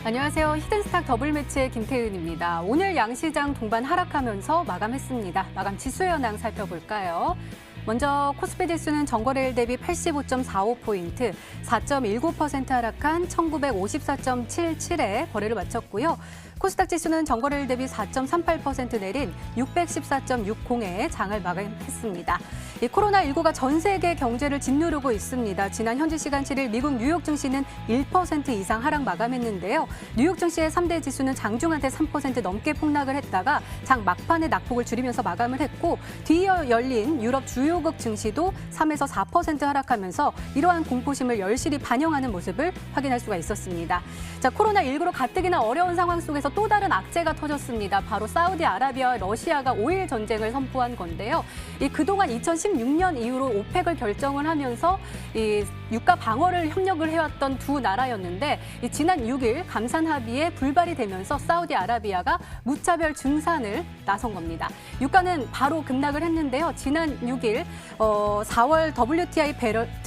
안녕하세요. 히든스탁 더블매치의 김태은입니다. 오늘 양시장 동반 하락하면서 마감했습니다. 마감 지수 현황 살펴볼까요? 먼저 코스피 지수는 전거래일 대비 85.45포인트, 4.19% 하락한 1954.77에 거래를 마쳤고요. 코스닥 지수는 전거래일 대비 4.38% 내린 614.60에 장을 마감했습니다. 이 코로나19가 전 세계 경제를 짓누르고 있습니다. 지난 현지 시간 7일 미국 뉴욕 증시는 1% 이상 하락 마감했는데요. 뉴욕 증시의 3대 지수는 장중한테 3% 넘게 폭락을 했다가 장 막판에 낙폭을 줄이면서 마감을 했고, 뒤이어 열린 유럽 주요국 증시도 3에서 4% 하락하면서 이러한 공포심을 열실히 반영하는 모습을 확인할 수가 있었습니다. 자, 코로나19로 가뜩이나 어려운 상황 속에서 또 다른 악재가 터졌습니다. 바로 사우디아라비아와 러시아가 5일 전쟁을 선포한 건데요. 그동안 2016년 이후로 오펙을 결정을 하면서 이 유가 방어를 협력을 해왔던 두 나라였는데, 지난 6일 감산 합의에 불발이 되면서 사우디아라비아가 무차별 증산을 나선 겁니다. 유가는 바로 급락을 했는데요. 지난 6일 4월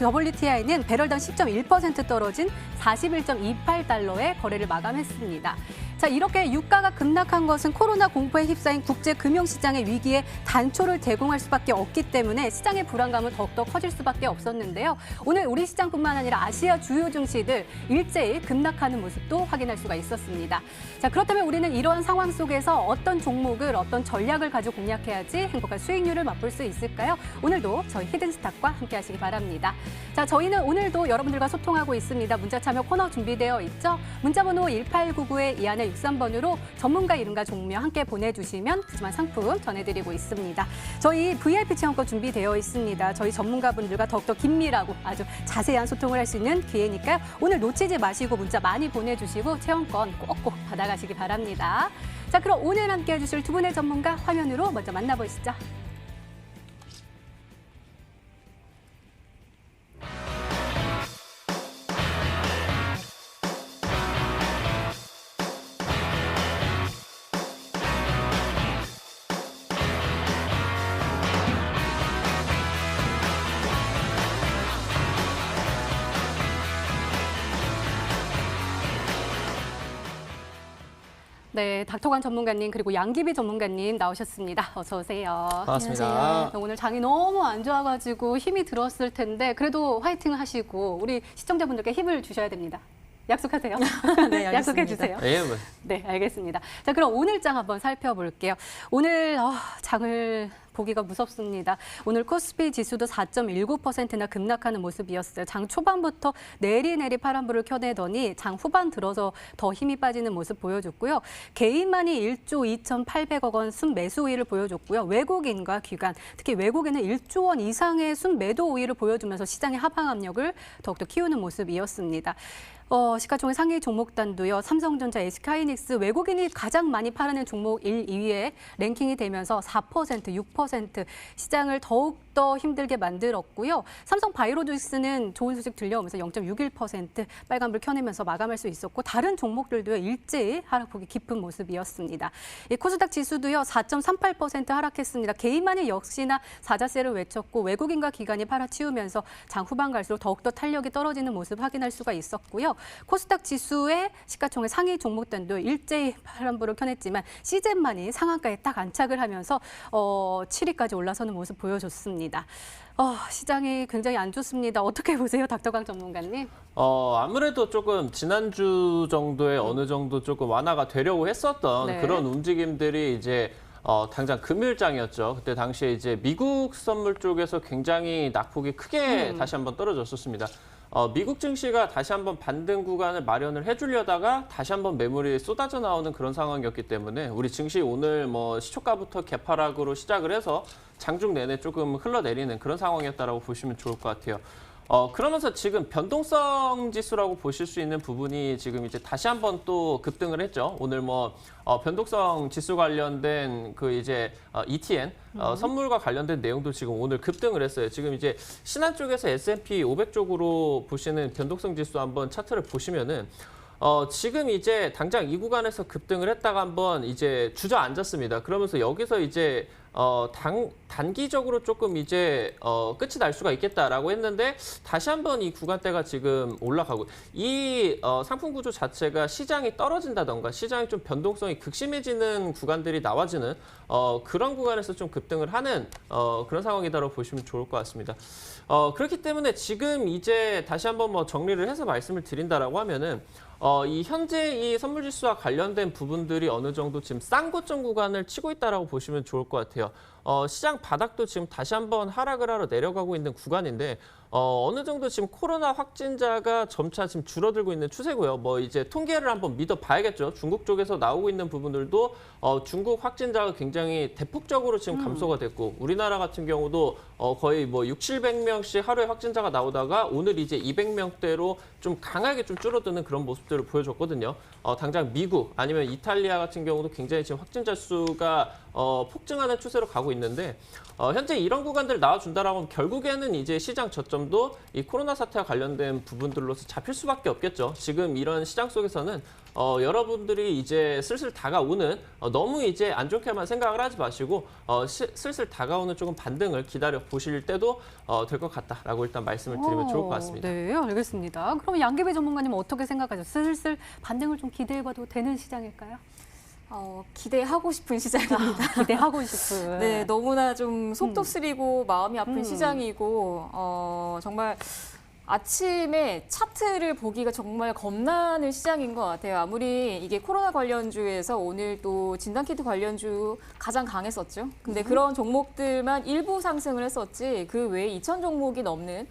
WTI는 배럴당 10.1% 떨어진 41.28달러에 거래를 마감했습니다. 자, 이렇게 유가가 급락한 것은 코로나 공포에 휩싸인 국제 금융시장의 위기에 단초를 제공할 수밖에 없기 때문에 시장의 불안감은 더욱더 커질 수밖에 없었는데요. 오늘 우리 시장뿐만 아니라 아시아 주요 증시들 일제히 급락하는 모습도 확인할 수가 있었습니다. 자, 그렇다면 우리는 이러한 상황 속에서 어떤 종목을, 어떤 전략을 가지고 공략해야지 행복한 수익률을 맛볼 수 있을까요? 오늘도 저희 히든스탁과 함께 하시기 바랍니다. 자, 저희는 오늘도 여러분들과 소통하고 있습니다. 문자 참여 코너 준비되어 있죠? 문자번호 1899에 이 안에 63번으로 전문가 이름과 종명 함께 보내주시면 푸짐한 상품 전해드리고 있습니다. 저희 VIP 체험권 준비되어 있습니다. 저희 전문가분들과 더욱더 긴밀하고 아주 자세한 소통을 할 수 있는 기회니까요. 오늘 놓치지 마시고 문자 많이 보내주시고 체험권 꼭꼭 받아가시기 바랍니다. 자, 그럼 오늘 함께 해주실 두 분의 전문가 화면으로 먼저 만나보시죠. 네, 닥터관 전문가님 그리고 양기비 전문가님 나오셨습니다. 어서 오세요. 반갑습니다. 안녕하세요. 오늘 장이 너무 안 좋아가지고 힘이 들었을 텐데 그래도 화이팅 하시고 우리 시청자분들께 힘을 주셔야 됩니다. 약속하세요. 네, 약속해 주세요. 예, 네, 알겠습니다. 자, 그럼 오늘 장 한번 살펴볼게요. 오늘 장을 보기가 무섭습니다. 오늘 코스피 지수도 4.19%나 급락하는 모습이었어요. 장 초반부터 내리내리 파란불을 켜내더니 장 후반 들어서 더 힘이 빠지는 모습 보여줬고요. 개인만이 1조 2,800억 원 순매수 우위를 보여줬고요. 외국인과 기관, 특히 외국인은 1조 원 이상의 순매도 우위를 보여주면서 시장의 하방 압력을 더욱더 키우는 모습이었습니다. 시가총액 상위 종목단도요. 삼성전자, SK하이닉스 외국인이 가장 많이 팔아낸 종목 1, 2위에 랭킹이 되면서 4%, 6% 시장을 더욱더 힘들게 만들었고요. 삼성바이오로직스는 좋은 소식 들려오면서 0.61% 빨간불 켜내면서 마감할 수 있었고, 다른 종목들도요. 일제히 하락폭이 깊은 모습이었습니다. 이 코스닥 지수도요. 4.38% 하락했습니다. 개인만이 역시나 사자세를 외쳤고 외국인과 기관이 팔아치우면서 장 후반 갈수록 더욱더 탄력이 떨어지는 모습 확인할 수가 있었고요. 코스닥 지수의 시가총액 상위 종목단도 일제히 파란불을 켜냈지만 시젠만이 상한가에 딱 안착을 하면서 7위까지 올라서는 모습 보여줬습니다. 시장이 굉장히 안 좋습니다. 어떻게 보세요, 닥터강 전문가님? 아무래도 조금 지난주 정도에 어느 정도 조금 완화가 되려고 했었던 네. 그런 움직임들이 이제 당장 금요일장이었죠. 그때 당시에 이제 미국 선물 쪽에서 굉장히 낙폭이 크게 다시 한번 떨어졌었습니다. 미국 증시가 다시 한번 반등 구간을 마련을 해주려다가 다시 한번 매물이 쏟아져 나오는 그런 상황이었기 때문에 우리 증시 오늘 시초가부터 개파락으로 시작을 해서 장중 내내 조금 흘러내리는 그런 상황이었다라고 보시면 좋을 것 같아요. 그러면서 지금 변동성 지수라고 보실 수 있는 부분이 지금 이제 다시 한번 또 급등을 했죠. 오늘 변동성 지수 관련된 그 이제 ETN 선물과 관련된 내용도 지금 오늘 급등을 했어요. 지금 이제 신한 쪽에서 S&P 500 쪽으로 보시는 변동성 지수 한번 차트를 보시면은 지금 이제 당장 이 구간에서 급등을 했다가 한번 이제 주저앉았습니다. 그러면서 여기서 이제 단기적으로 조금 이제 끝이 날 수가 있겠다라고 했는데 다시 한번 이 구간대가 지금 올라가고 이 상품 구조 자체가 시장이 떨어진다던가 시장이 좀 변동성이 극심해지는 구간들이 나와지는 그런 구간에서 좀 급등을 하는 그런 상황이다라고 보시면 좋을 것 같습니다. 그렇기 때문에 지금 이제 다시 한번 뭐 정리를 해서 말씀을 드린다라고 하면은 이 현재 이 선물지수와 관련된 부분들이 어느 정도 지금 싼 고점 구간을 치고 있다라고 보시면 좋을 것 같아요. 시장 바닥도 지금 다시 한번 하락을 하러 내려가고 있는 구간인데 어느 정도 지금 코로나 확진자가 점차 지금 줄어들고 있는 추세고요. 뭐 이제 통계를 한번 믿어봐야겠죠. 중국 쪽에서 나오고 있는 부분들도 중국 확진자가 굉장히 대폭적으로 지금 감소가 됐고 우리나라 같은 경우도 거의 뭐 600~700명씩 하루에 확진자가 나오다가 오늘 이제 200명대로 좀 강하게 좀 줄어드는 그런 모습들을 보여줬거든요. 당장 미국 아니면 이탈리아 같은 경우도 굉장히 지금 확진자 수가 폭증하는 추세로 가고 있는데 현재 이런 구간들 나와준다라고 하면 결국에는 이제 시장 저점도 이 코로나 사태와 관련된 부분들로서 잡힐 수밖에 없겠죠. 지금 이런 시장 속에서는 여러분들이 이제 슬슬 다가오는 너무 이제 안 좋게만 생각을 하지 마시고 슬슬 다가오는 조금 반등을 기다려 보실 때도 될 것 같다라고 일단 말씀을 드리면 좋을 것 같습니다. 네, 알겠습니다. 그럼 양기배 전문가님 어떻게 생각하세요? 슬슬 반등을 좀 기대해봐도 되는 시장일까요? 기대하고 싶은 시장입니다. 기대하고 싶은. 네, 너무나 좀 속도 쓰리고 마음이 아픈 시장이고 정말 아침에 차트를 보기가 정말 겁나는 시장인 것 같아요. 아무리 이게 코로나 관련주에서 오늘 또 진단키트 관련주 가장 강했었죠. 근데 그런 종목들만 일부 상승을 했었지 그 외에 2,000 종목이 넘는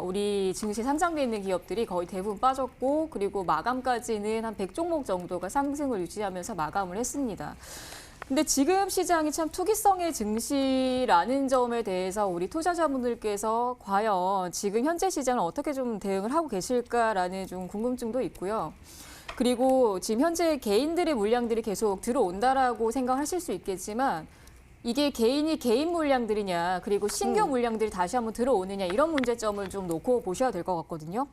우리 증시에 상장돼 있는 기업들이 거의 대부분 빠졌고 그리고 마감까지는 한 100종목 정도가 상승을 유지하면서 마감을 했습니다. 근데 지금 시장이 참 투기성의 증시라는 점에 대해서 우리 투자자분들께서 과연 지금 현재 시장을 어떻게 좀 대응을 하고 계실까라는 좀 궁금증도 있고요. 그리고 지금 현재 개인들의 물량들이 계속 들어온다라고 생각하실 수 있겠지만 이게 개인이 개인 물량들이냐 그리고 신규 물량들이 다시 한번 들어오느냐 이런 문제점을 좀 놓고 보셔야 될 것 같거든요.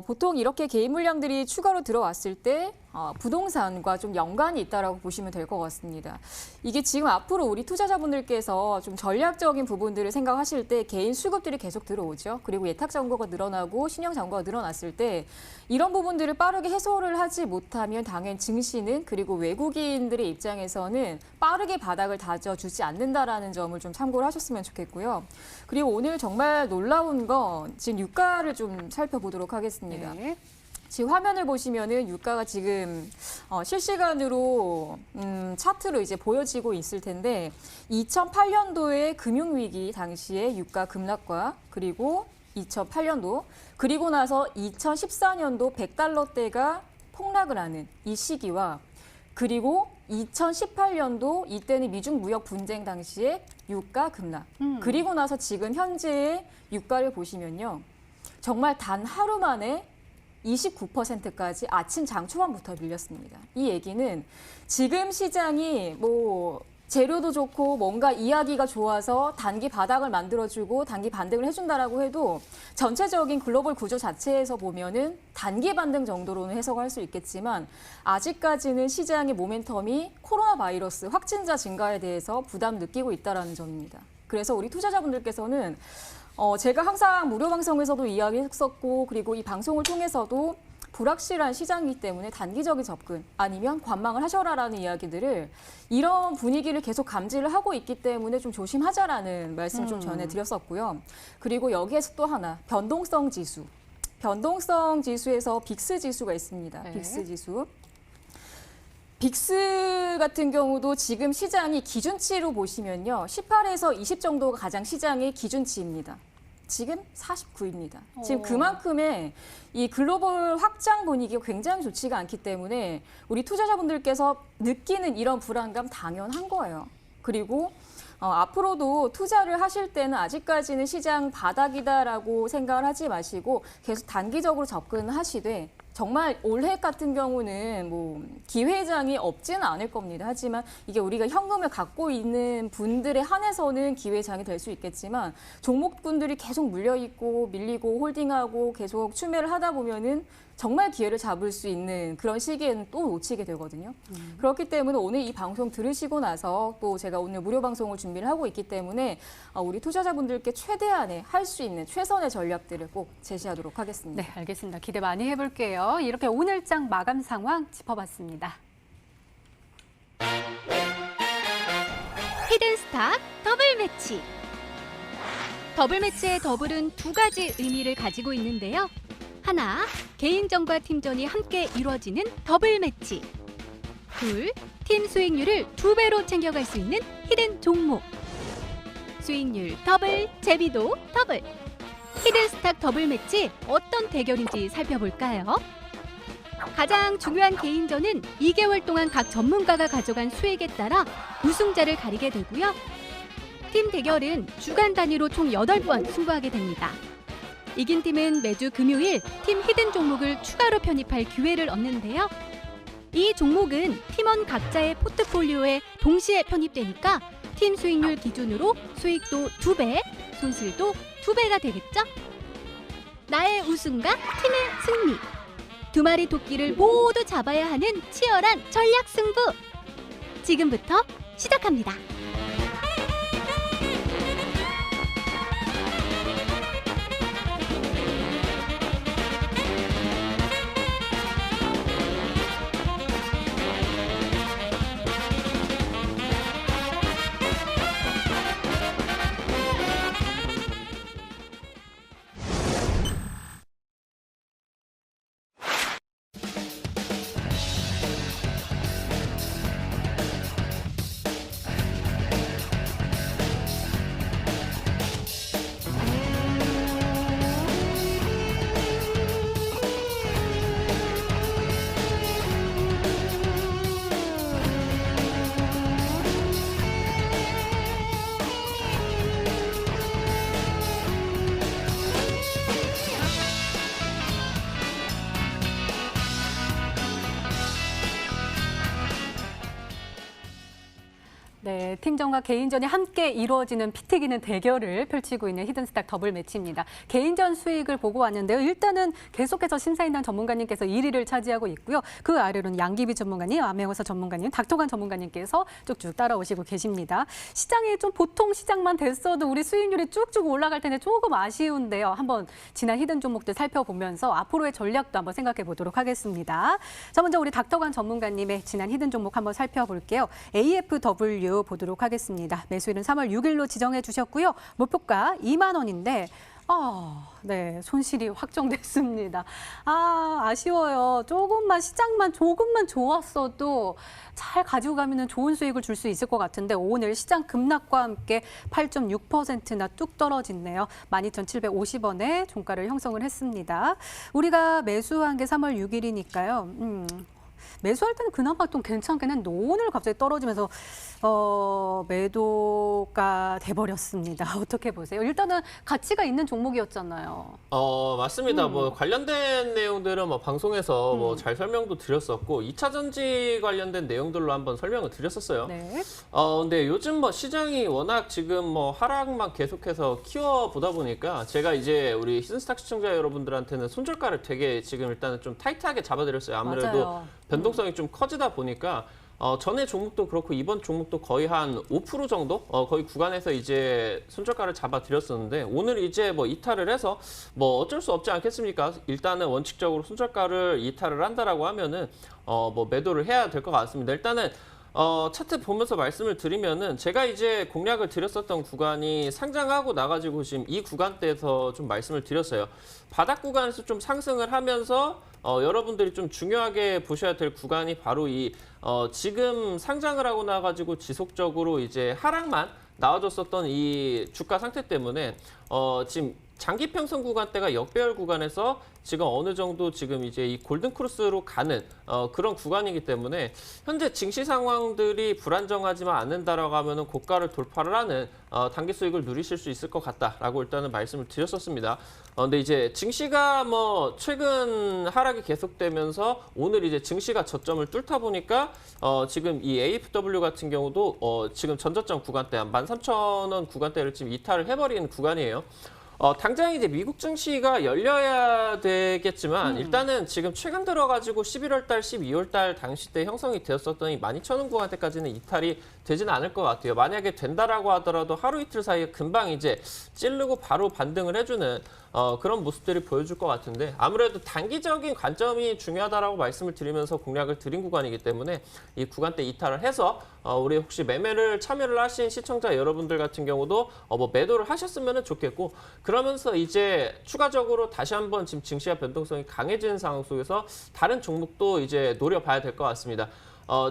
보통 이렇게 개인 물량들이 추가로 들어왔을 때 부동산과 좀 연관이 있다라고 보시면 될 것 같습니다. 이게 지금 앞으로 우리 투자자분들께서 좀 전략적인 부분들을 생각하실 때 개인 수급들이 계속 들어오죠. 그리고 예탁 잔고가 늘어나고 신용 잔고가 늘어났을 때 이런 부분들을 빠르게 해소를 하지 못하면 당연 증시는 그리고 외국인들의 입장에서는 빠르게 바닥을 다져주지 않는다라는 점을 좀 참고를 하셨으면 좋겠고요. 그리고 오늘 정말 놀라운 건 지금 유가를 좀 살펴보도록 하겠습니다. 네. 지금 화면을 보시면은 유가가 지금 실시간으로 차트로 이제 보여지고 있을 텐데 2008년도에 금융위기 당시에 유가 급락과 그리고 2008년도 그리고 나서 2014년도 100달러대가 폭락을 하는 이 시기와 그리고 2018년도 이때는 미중 무역 분쟁 당시에 유가 급락 그리고 나서 지금 현재의 유가를 보시면요. 정말 단 하루 만에 29%까지 아침 장 초반부터 밀렸습니다. 이 얘기는 지금 시장이 뭐 재료도 좋고 뭔가 이야기가 좋아서 단기 바닥을 만들어주고 단기 반등을 해준다라고 해도 전체적인 글로벌 구조 자체에서 보면은 단기 반등 정도로는 해석할 수 있겠지만 아직까지는 시장의 모멘텀이 코로나 바이러스 확진자 증가에 대해서 부담 느끼고 있다는 점입니다. 그래서 우리 투자자분들께서는 제가 항상 무료 방송에서도 이야기했었고 그리고 이 방송을 통해서도 불확실한 시장이기 때문에 단기적인 접근 아니면 관망을 하셔라라는 이야기들을 이런 분위기를 계속 감지를 하고 있기 때문에 좀 조심하자라는 말씀 좀 전해드렸었고요. 그리고 여기에서 또 하나 변동성 지수. 변동성 지수에서 빅스 지수가 있습니다. 네. 빅스 지수. 빅스 같은 경우도 지금 시장이 기준치로 보시면요. 18에서 20 정도가 가장 시장의 기준치입니다. 지금 49입니다. 지금 그만큼의 이 글로벌 확장 분위기가 굉장히 좋지가 않기 때문에 우리 투자자분들께서 느끼는 이런 불안감 당연한 거예요. 그리고 앞으로도 투자를 하실 때는 아직까지는 시장 바닥이다라고 생각을 하지 마시고 계속 단기적으로 접근하시되 정말 올해 같은 경우는 뭐 기회장이 없지는 않을 겁니다. 하지만 이게 우리가 현금을 갖고 있는 분들에 한해서는 기회장이 될 수 있겠지만 종목분들이 계속 물려있고 밀리고 홀딩하고 계속 추매를 하다 보면은 정말 기회를 잡을 수 있는 그런 시기에는 또 놓치게 되거든요. 그렇기 때문에 오늘 이 방송 들으시고 나서 또 제가 오늘 무료 방송을 준비를 하고 있기 때문에 우리 투자자분들께 최대한의 할 수 있는 최선의 전략들을 꼭 제시하도록 하겠습니다. 네, 알겠습니다. 기대 많이 해볼게요. 이렇게 오늘장 마감 상황 짚어봤습니다. 히든스탁 더블 매치. 더블 매치의 더블은 두 가지 의미를 가지고 있는데요. 하나, 개인전과 팀전이 함께 이루어지는 더블 매치. 둘, 팀 수익률을 2배로 챙겨갈 수 있는 히든 종목. 수익률 더블, 재미도 더블. 히든스탁 더블 매치 어떤 대결인지 살펴볼까요? 가장 중요한 개인전은 2개월 동안 각 전문가가 가져간 수익에 따라 우승자를 가리게 되고요. 팀 대결은 주간 단위로 총 8번 승부하게 됩니다. 이긴 팀은 매주 금요일 팀 히든 종목을 추가로 편입할 기회를 얻는데요. 이 종목은 팀원 각자의 포트폴리오에 동시에 편입되니까 팀 수익률 기준으로 수익도 2배, 손실도 2배가 되겠죠? 나의 우승과 팀의 승리. 두 마리 토끼를 모두 잡아야 하는 치열한 전략 승부. 지금부터 시작합니다. 네, 팀전과 개인전이 함께 이루어지는 피 튀기는 대결을 펼치고 있는 히든스탁 더블 매치입니다. 개인전 수익을 보고 왔는데요. 일단은 계속해서 심사인단 전문가님께서 1위를 차지하고 있고요. 그 아래로는 양기비 전문가님, 암행어사 전문가님, 닥터관 전문가님께서 쭉쭉 따라오시고 계십니다. 시장이 좀 보통 시장만 됐어도 우리 수익률이 쭉쭉 올라갈 텐데 조금 아쉬운데요. 한번 지난 히든 종목들 살펴보면서 앞으로의 전략도 한번 생각해 보도록 하겠습니다. 자, 먼저 우리 닥터관 전문가님의 지난 히든 종목 한번 살펴볼게요. AFW 보도록 하겠습니다. 매수일은 3월 6일로 지정해 주셨고요. 목표가 2만 원인데 네, 손실이 확정됐습니다. 아쉬워요. 시장만 조금만 좋았어도 잘 가지고 가면 좋은 수익을 줄 수 있을 것 같은데 오늘 시장 급락과 함께 8.6%나 뚝 떨어지네요. 12,750원에 종가를 형성을 했습니다. 우리가 매수한 게 3월 6일이니까요. 매수할 때는 그나마 좀 괜찮긴 했는데 오늘 갑자기 떨어지면서 매도가 돼버렸습니다. 어떻게 보세요? 일단은 가치가 있는 종목이었잖아요. 맞습니다. 뭐 관련된 내용들은 뭐 방송에서 뭐 잘 설명도 드렸었고 2차 전지 관련된 내용들로 한번 설명을 드렸었어요. 네. 근데 요즘 뭐 시장이 워낙 지금 뭐 하락만 계속해서 키워보다 보니까 제가 이제 우리 히든스탁 시청자 여러분들한테는 손절가를 되게 지금 일단은 좀 타이트하게 잡아드렸어요. 아무래도 맞아요. 변동성이 좀 커지다 보니까 전에 종목도 그렇고 이번 종목도 거의 한 5% 정도 거의 구간에서 이제 손절가를 잡아드렸었는데 오늘 이제 뭐 이탈을 해서 뭐 어쩔 수 없지 않겠습니까? 일단은 원칙적으로 손절가를 이탈을 한다라고 하면은 뭐 매도를 해야 될 것 같습니다. 일단은 차트 보면서 말씀을 드리면은 제가 이제 공략을 드렸었던 구간이 상장하고 나가지고 지금 이 구간대에서 좀 말씀을 드렸어요. 바닥 구간에서 좀 상승을 하면서 여러분들이 좀 중요하게 보셔야 될 구간이 바로 이 지금 상장을 하고 나가지고 지속적으로 이제 하락만 나와줬었던 이 주가 상태 때문에 지금 장기 평선 구간대가 역배열 구간에서 지금 어느 정도 지금 이제 이 골든 크로스로 가는 그런 구간이기 때문에 현재 증시 상황들이 불안정하지만 않는다라고 하면은 고가를 돌파를 하는 단기 수익을 누리실 수 있을 것 같다라고 일단은 말씀을 드렸었습니다. 근데 이제 증시가 뭐 최근 하락이 계속되면서 오늘 이제 증시가 저점을 뚫다 보니까 지금 이 AFW 같은 경우도 지금 전저점 구간대 한 13,000원 구간대를 지금 이탈을 해버리는 구간이에요. 당장 이제 미국 증시가 열려야 되겠지만 일단은 지금 최근 들어가지고 11월 달, 12월 달 당시 때 형성이 되었었던 이 12,000원 구간대까지는 이탈이 되지는 않을 것 같아요. 만약에 된다라고 하더라도 하루 이틀 사이에 금방 이제 찌르고 바로 반등을 해주는 그런 모습들이 보여줄 것 같은데 아무래도 단기적인 관점이 중요하다라고 말씀을 드리면서 공략을 드린 구간이기 때문에 이 구간대 이탈을 해서 우리 혹시 매매를 참여를 하신 시청자 여러분들 같은 경우도 뭐 매도를 하셨으면 좋겠고 그러면서 이제 추가적으로 다시 한번 지금 증시와 변동성이 강해지는 상황 속에서 다른 종목도 이제 노려봐야 될 것 같습니다.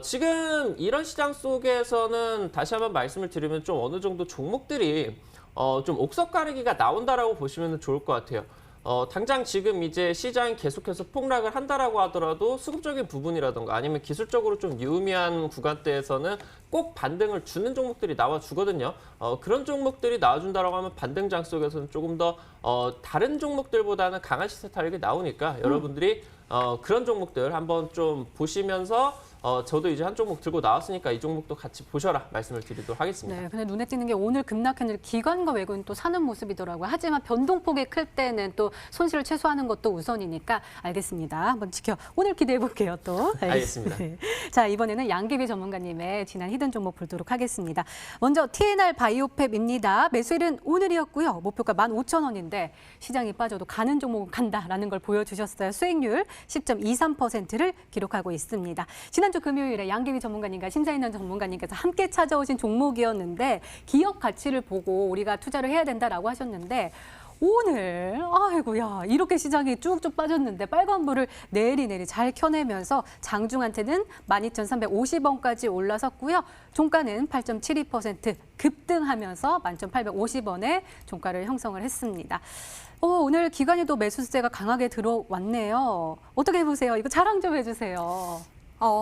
지금 이런 시장 속에서는 다시 한번 말씀을 드리면 좀 어느 정도 종목들이 좀 옥석 가리기가 나온다라고 보시면 좋을 것 같아요. 당장 지금 이제 시장이 계속해서 폭락을 한다라고 하더라도 수급적인 부분이라던가 아니면 기술적으로 좀 유의미한 구간대에서는 꼭 반등을 주는 종목들이 나와주거든요. 그런 종목들이 나와준다라고 하면 반등장 속에서는 조금 더 다른 종목들보다는 강한 시세 탄력이 나오니까 여러분들이 그런 종목들 한번 좀 보시면서 저도 이제 한 종목 들고 나왔으니까 이 종목도 같이 보셔라 말씀을 드리도록 하겠습니다. 네, 근데 눈에 띄는 게 오늘 급락했는데 기관과 외국인 또 사는 모습이더라고요. 하지만 변동폭이 클 때는 또 손실을 최소화하는 것도 우선이니까 알겠습니다. 한번 오늘 기대해 볼게요 또. 알겠습니다. 네. 자, 이번에는 양기비 전문가님의 지난 히든 종목 보도록 하겠습니다. 먼저 TNR 바이오팹입니다. 매수일은 오늘이었고요. 목표가 15,000원인데 시장이 빠져도 가는 종목은 간다라는 걸 보여주셨어요. 수익률 10.23%를 기록하고 있습니다. 지난주 금요일에 양기비 전문가님과 심사인원 전문가님께서 함께 찾아오신 종목이었는데 기업 가치를 보고 우리가 투자를 해야 된다라고 하셨는데 오늘 아이고야 이렇게 시장이 쭉쭉 빠졌는데 빨간불을 내리내리 잘 켜내면서 장중한테는 12,350원까지 올라섰고요. 종가는 8.72% 급등하면서 11,850원에 종가를 형성을 했습니다. 오늘 기관에도 매수세가 강하게 들어왔네요. 어떻게 보세요? 이거 자랑 좀 해주세요.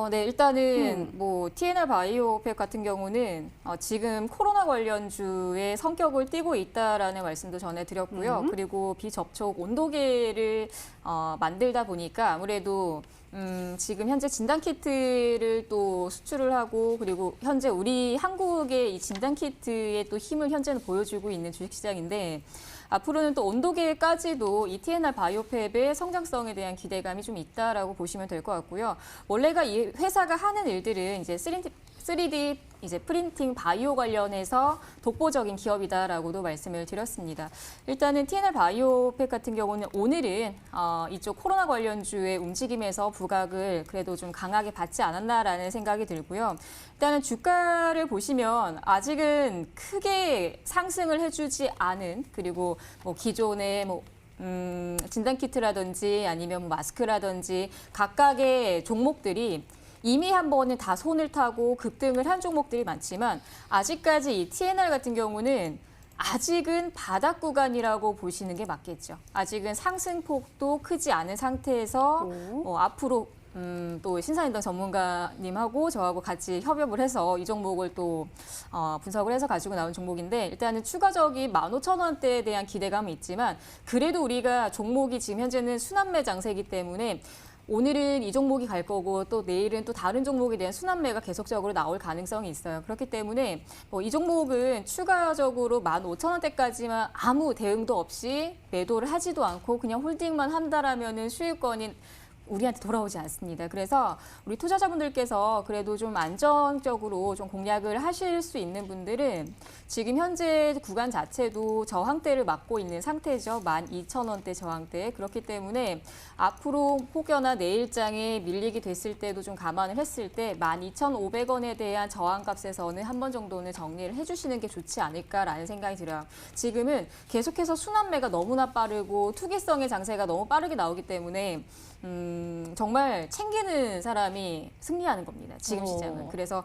네, 일단은 뭐 TNR 바이오팹 같은 경우는 지금 코로나 관련주의 성격을 띠고 있다라는 말씀도 전해드렸고요. 그리고 비접촉 온도계를 만들다 보니까 아무래도 지금 현재 진단키트를 또 수출을 하고 그리고 현재 우리 한국의 이 진단키트의 또 힘을 현재는 보여주고 있는 주식시장인데 앞으로는 또 온도계까지도 이 TNR 바이오팹의 성장성에 대한 기대감이 좀 있다라고 보시면 될 것 같고요. 원래가 이 회사가 하는 일들은 이제 3D 이제 프린팅 바이오 관련해서 독보적인 기업이다라고도 말씀을 드렸습니다. 일단은 TNR 바이오팹 같은 경우는 오늘은 이쪽 코로나 관련주의 움직임에서 부각을 그래도 좀 강하게 받지 않았나라는 생각이 들고요. 일단은 주가를 보시면 아직은 크게 상승을 해주지 않은 그리고 뭐 기존의 뭐 진단키트라든지 아니면 뭐 마스크라든지 각각의 종목들이 이미 한 번은 다 손을 타고 급등을 한 종목들이 많지만 아직까지 이 TNR 같은 경우는 아직은 바닥 구간이라고 보시는 게 맞겠죠. 아직은 상승폭도 크지 않은 상태에서 앞으로 또 신사인당 전문가님하고 저하고 같이 협업을 해서 이 종목을 또 분석을 해서 가지고 나온 종목인데 일단은 추가적인 15,000원대에 대한 기대감이 있지만 그래도 우리가 종목이 지금 현재는 순환매 장세이기 때문에 오늘은 이 종목이 갈 거고 또 내일은 또 다른 종목에 대한 순환매가 계속적으로 나올 가능성이 있어요. 그렇기 때문에 이 종목은 추가적으로 15,000원대까지만 아무 대응도 없이 매도를 하지도 않고 그냥 홀딩만 한다라면은 수익권이 우리한테 돌아오지 않습니다. 그래서 우리 투자자분들께서 그래도 좀 안정적으로 좀 공략을 하실 수 있는 분들은 지금 현재 구간 자체도 저항대를 맞고 있는 상태죠. 12,000원대 저항대. 그렇기 때문에 앞으로 혹여나 내일장에 밀리게 됐을 때도 좀 감안을 했을 때 12,500원에 대한 저항값에서는 한 번 정도는 정리를 해주시는 게 좋지 않을까라는 생각이 들어요. 지금은 계속해서 순환매가 너무나 빠르고 투기성의 장세가 너무 빠르게 나오기 때문에 정말 챙기는 사람이 승리하는 겁니다. 지금 시장은. 그래서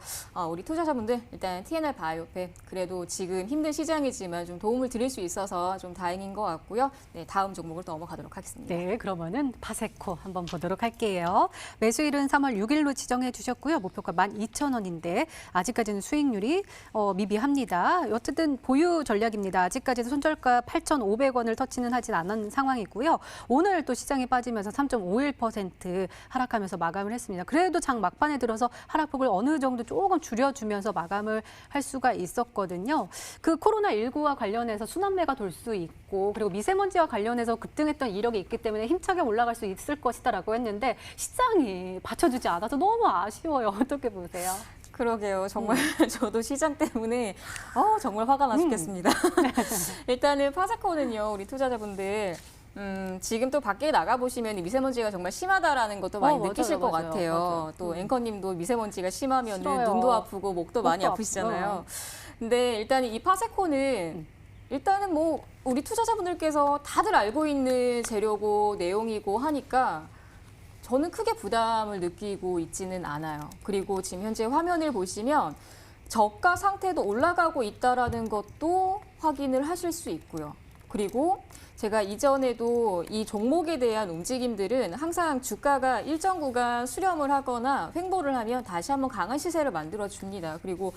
우리 투자자분들 일단 TNR 바이오팹 그래도 지금 힘든 시장이지만 좀 도움을 드릴 수 있어서 좀 다행인 것 같고요. 네, 다음 종목을 넘어가도록 하겠습니다. 네, 그러면은 파세코 한번 보도록 할게요. 매수일은 3월 6일로 지정해 주셨고요. 목표가 12,000원인데 아직까지는 수익률이 미비합니다. 어쨌든 보유 전략입니다. 아직까지는 손절가 8,500원을 터치는 하진 않은 상황이고요. 오늘 또 시장이 빠지면서 3.51 0.51% 하락하면서 마감을 했습니다. 그래도 장 막판에 들어서 하락폭을 어느 정도 조금 줄여주면서 마감을 할 수가 있었거든요. 그 코로나19와 관련해서 순환매가 돌 수 있고 그리고 미세먼지와 관련해서 급등했던 이력이 있기 때문에 힘차게 올라갈 수 있을 것이다라고 했는데 시장이 받쳐주지 않아서 너무 아쉬워요. 어떻게 보세요? 그러게요. 정말 저도 시장 때문에 정말 화가 나 죽겠습니다. 일단은 파사코는요, 우리 투자자분들 지금 또 밖에 나가보시면 미세먼지가 정말 심하다라는 것도 많이 맞아요, 느끼실 것 맞아요. 같아요. 맞아요. 또 앵커님도 미세먼지가 심하면 싫어요. 눈도 아프고 목도 많이 목도 아프시잖아요. 근데 일단 이 파세코는 일단은 뭐 우리 투자자분들께서 다들 알고 있는 재료고 내용이고 하니까 저는 크게 부담을 느끼고 있지는 않아요. 그리고 지금 현재 화면을 보시면 저가 상태도 올라가고 있다라는 것도 확인을 하실 수 있고요. 그리고 제가 이전에도 이 종목에 대한 움직임들은 항상 주가가 일정 구간 수렴을 하거나 횡보를 하면 다시 한번 강한 시세를 만들어 줍니다. 그리고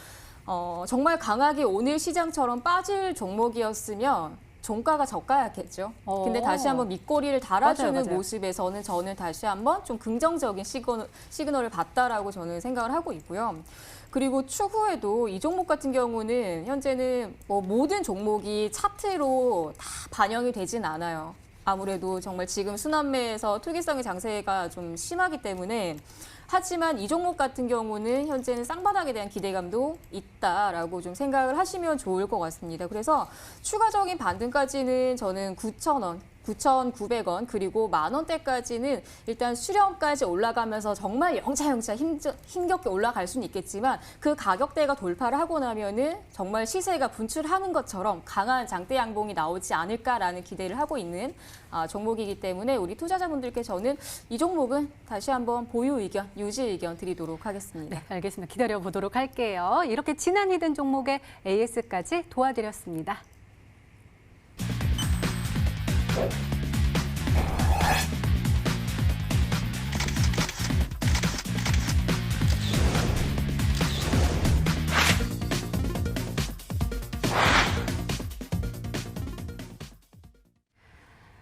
정말 강하게 오늘 시장처럼 빠질 종목이었으면 종가가 저가였겠죠. 근데 다시 한번 밑꼬리를 달아주는 맞아요. 모습에서는 저는 다시 한번 좀 긍정적인 시그널을 봤다라고 저는 생각을 하고 있고요. 그리고 추후에도 이 종목 같은 경우는 현재는 뭐 모든 종목이 차트로 다 반영이 되진 않아요. 아무래도 정말 지금 순환매에서 투기성의 장세가 좀 심하기 때문에 하지만 이 종목 같은 경우는 현재는 쌍바닥에 대한 기대감도 있다라고 좀 생각을 하시면 좋을 것 같습니다. 그래서 추가적인 반등까지는 저는 9,000원, 9,900원 그리고 10,000원대까지는 일단 수렴까지 올라가면서 정말 영차영차 힘겹게 올라갈 수는 있겠지만 그 가격대가 돌파를 하고 나면은 정말 시세가 분출하는 것처럼 강한 장대 양봉이 나오지 않을까라는 기대를 하고 있는 종목이기 때문에 우리 투자자분들께 저는 이 종목은 다시 한번 보유 의견, 유지 의견 드리도록 하겠습니다. 네, 알겠습니다. 기다려보도록 할게요. 이렇게 진한 히든 종목의 AS까지 도와드렸습니다.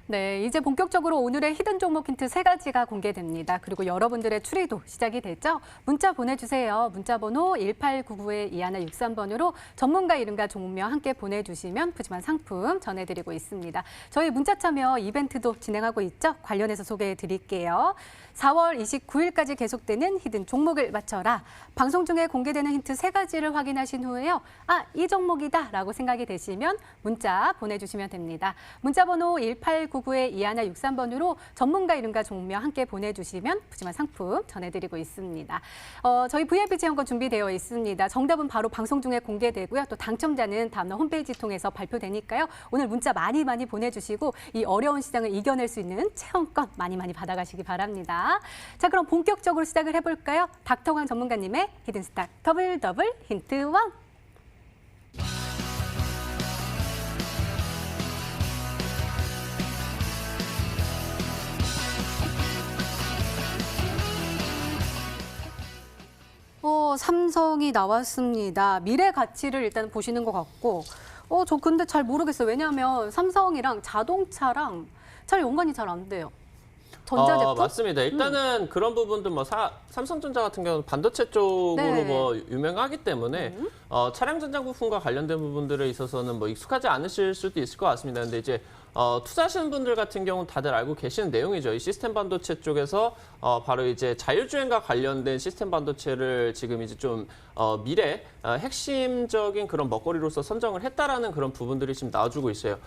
네, 이제 본격적으로 오늘의 히든 종목 힌트 3가지가 공개됩니다. 그리고 여러분들의 추리도 시작이 됐죠? 문자 보내주세요. 문자 번호 1899-2163번으로 전문가 이름과 종목명 함께 보내주시면 푸짐한 상품 전해드리고 있습니다. 저희 문자 참여 이벤트도 진행하고 있죠? 관련해서 소개해드릴게요. 4월 29일까지 계속되는 히든 종목을 맞춰라. 방송 중에 공개되는 힌트 3가지를 확인하신 후에요. 이 종목이다 라고 생각이 되시면 문자 보내주시면 됩니다. 문자 번호 1899-2163번으로 전문가 이름과 종목명 함께 보내주시면 푸짐한 상품 전해드리고 있습니다. 저희 VIP 체험권 준비되어 있습니다. 정답은 바로 방송 중에 공개되고요. 또 당첨자는 다음날 홈페이지 통해서 발표되니까요. 오늘 문자 많이 보내주시고 이 어려운 시장을 이겨낼 수 있는 체험권 많이 받아가시기 바랍니다. 자, 그럼 본격적으로 시작을 해볼까요? 닥터광 전문가님의 히든스탁 더블 힌트 1. 삼성이 나왔습니다. 미래 가치를 일단 보시는 것 같고, 저 근데 잘 모르겠어요. 왜냐하면 삼성이랑 자동차랑 잘 연관이 잘 안 돼요. 전자제품? 맞습니다. 일단은 그런 부분들 삼성전자 같은 경우는 반도체 쪽으로 네. 뭐 유명하기 때문에 차량 전장 부품과 관련된 부분들에 있어서는 뭐 익숙하지 않으실 수도 있을 것 같습니다. 근데 이제 투자하시는 분들 같은 경우는 다들 알고 계시는 내용이죠. 이 시스템 반도체 쪽에서 바로 이제 자율주행과 관련된 시스템 반도체를 지금 이제 좀 미래 핵심적인 그런 먹거리로서 선정을 했다라는 그런 부분들이 지금 나와주고 있어요.